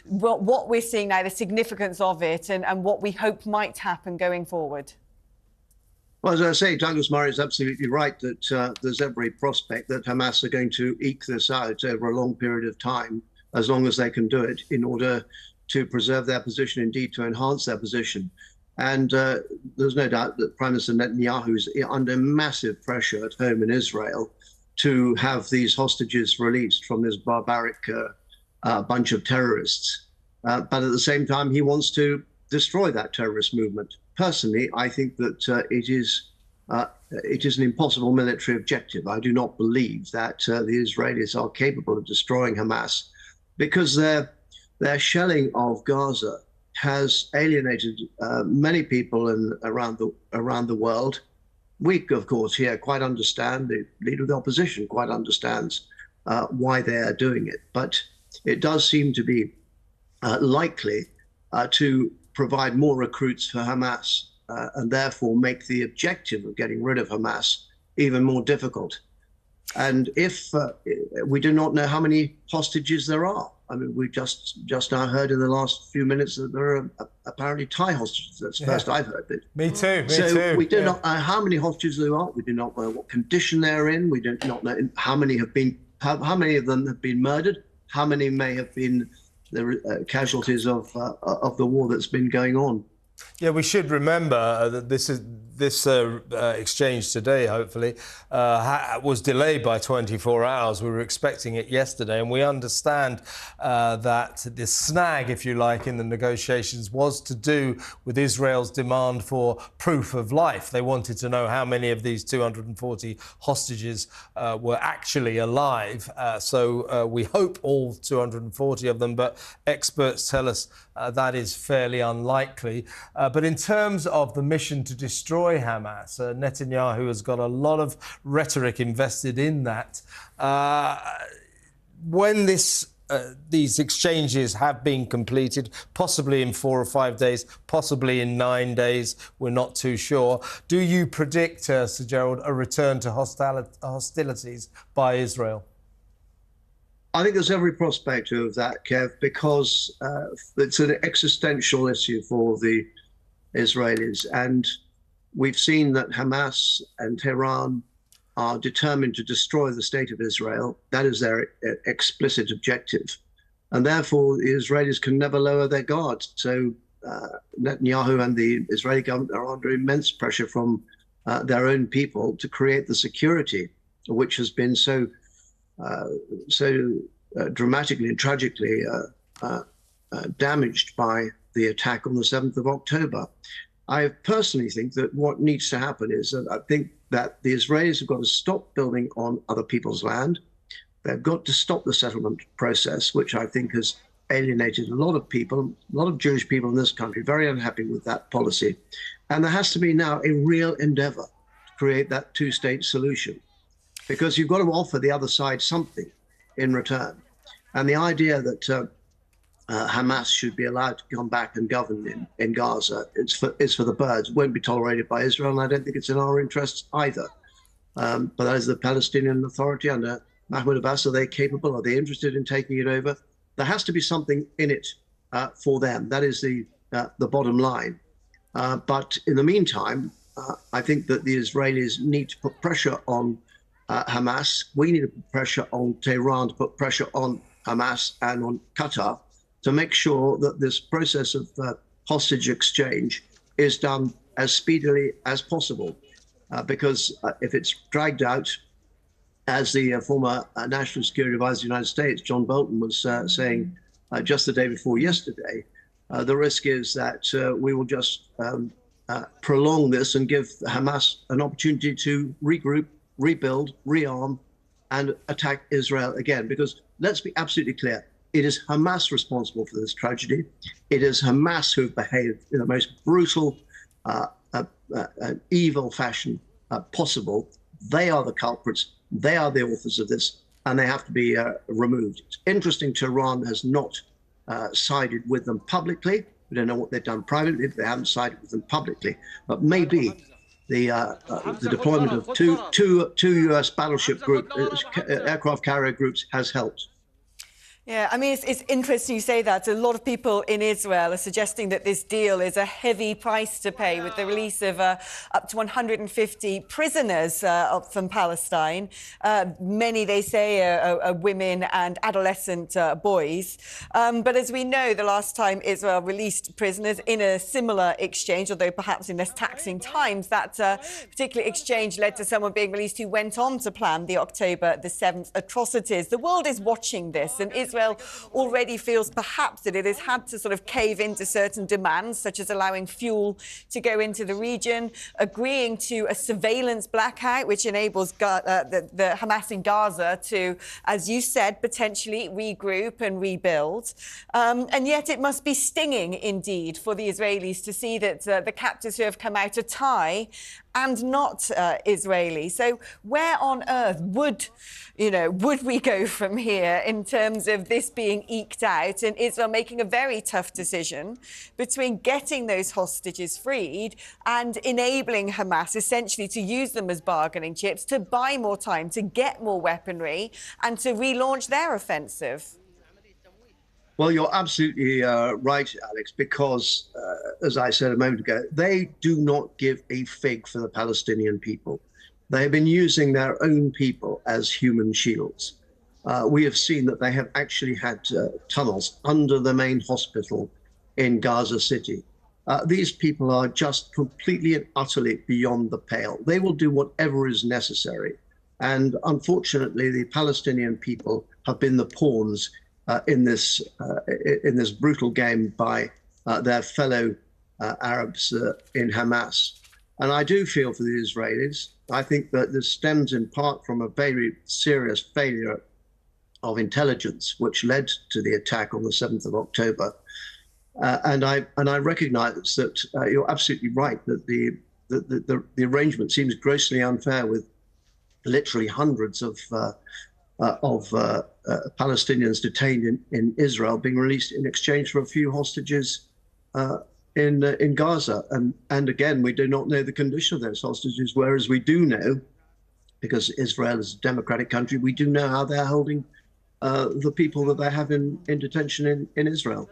what we're seeing now, the significance of it, and what we hope might happen going forward? Well, as I say, Douglas Murray is absolutely right that there's every prospect that Hamas are going to eke this out over a long period of time, as long as they can do it, in order to preserve their position, indeed to enhance their position. And there's no doubt that Prime Minister Netanyahu is under massive pressure at home in Israel to have these hostages released from this barbaric bunch of terrorists. But at the same time, he wants to destroy that terrorist movement. Personally, I think that it is an impossible military objective. I do not believe that the Israelis are capable of destroying Hamas, because their shelling of Gaza has alienated many people around the world. We, of course, here quite understand, the leader of the opposition quite understands why they are doing it. But it does seem to be likely to provide more recruits for Hamas and therefore make the objective of getting rid of Hamas even more difficult. And if we do not know how many hostages there are. I mean, we just now heard in the last few minutes that there are apparently Thai hostages. That's the first I've heard it. Me too. So we do not know how many hostages there are. We do not know what condition they're in. We do not know how many of them have been murdered. How many may have been the casualties of the war that's been going on. Yeah, we should remember that this exchange today, hopefully, was delayed by 24 hours. We were expecting it yesterday, and we understand that the snag, if you like, in the negotiations was to do with Israel's demand for proof of life. They wanted to know how many of these 240 hostages were actually alive. So we hope all 240 of them, but experts tell us that is fairly unlikely. But in terms of the mission to destroy Hamas, Netanyahu has got a lot of rhetoric invested in that. When these exchanges have been completed, possibly in 4 or 5 days, possibly in 9 days, we're not too sure, do you predict, Sir Gerald, a return to hostilities by Israel? I think there's every prospect of that, Kev, because it's an existential issue for the Israelis. And we've seen that Hamas and Tehran are determined to destroy the state of Israel. That is their explicit objective. And therefore, the Israelis can never lower their guard. So Netanyahu and the Israeli government are under immense pressure from their own people to create the security, which has been so dramatically and tragically damaged by the attack on the 7th of October. I personally think that what needs to happen is that I think that the Israelis have got to stop building on other people's land. They've got to stop the settlement process, which I think has alienated a lot of people, a lot of Jewish people in this country, very unhappy with that policy. And there has to be now a real endeavor to create that two-state solution, because you've got to offer the other side something in return. And the idea that Hamas should be allowed to come back and govern in Gaza is for the birds. It won't be tolerated by Israel, and I don't think it's in our interests either. But as the Palestinian Authority under Mahmoud Abbas, are they capable? Are they interested in taking it over? There has to be something in it for them. That is the bottom line. But in the meantime, I think that the Israelis need to put pressure on Hamas. We need to put pressure on Tehran to put pressure on Hamas and on Qatar to make sure that this process of hostage exchange is done as speedily as possible. Because if it's dragged out, as the former National Security Advisor of the United States, John Bolton, was saying just the day before yesterday, the risk is that we will just prolong this and give Hamas an opportunity to regroup, rebuild, rearm, and attack Israel again. Because let's be absolutely clear, it is Hamas responsible for this tragedy. It is Hamas who have behaved in the most brutal, evil fashion possible. They are the culprits. They are the authors of this, and they have to be removed. It's interesting Tehran has not sided with them publicly. We don't know what they've done privately, but they haven't sided with them publicly. But maybe the deployment of two U.S. battleship aircraft carrier groups has helped. Yeah, I mean, it's interesting you say that. A lot of people in Israel are suggesting that this deal is a heavy price to pay with the release of up to 150 prisoners from Palestine. Many, they say, are women and adolescent boys. But as we know, the last time Israel released prisoners in a similar exchange, although perhaps in less taxing times, that particular exchange led to someone being released who went on to plan the October the 7th atrocities. The world is watching this, and Israel already feels perhaps that it has had to sort of cave into certain demands, such as allowing fuel to go into the region, agreeing to a surveillance blackout, which enables the Hamas in Gaza to, as you said, potentially regroup and rebuild. And yet it must be stinging indeed for the Israelis to see that the captives who have come out are Thai and not Israeli. So where on earth would we go from here in terms of this being eked out and Israel making a very tough decision between getting those hostages freed and enabling Hamas essentially to use them as bargaining chips, to buy more time, to get more weaponry and to relaunch their offensive? Well, you're absolutely right, Alex, because, as I said a moment ago, they do not give a fig for the Palestinian people. They have been using their own people as human shields. We have seen that they have actually had tunnels under the main hospital in Gaza City. These people are just completely and utterly beyond the pale. They will do whatever is necessary. And unfortunately, the Palestinian people have been the pawns in this brutal game by their fellow Arabs in Hamas. And I do feel for the Israelis. I think that this stems in part from a very serious failure of intelligence, which led to the attack on the 7th of October. And I recognize that you're absolutely right, that the arrangement seems grossly unfair, with literally hundreds of Palestinians detained in Israel being released in exchange for a few hostages in Gaza. And again, we do not know the condition of those hostages, whereas we do know, because Israel is a democratic country, we do know how they're holding the people that they have in detention in Israel.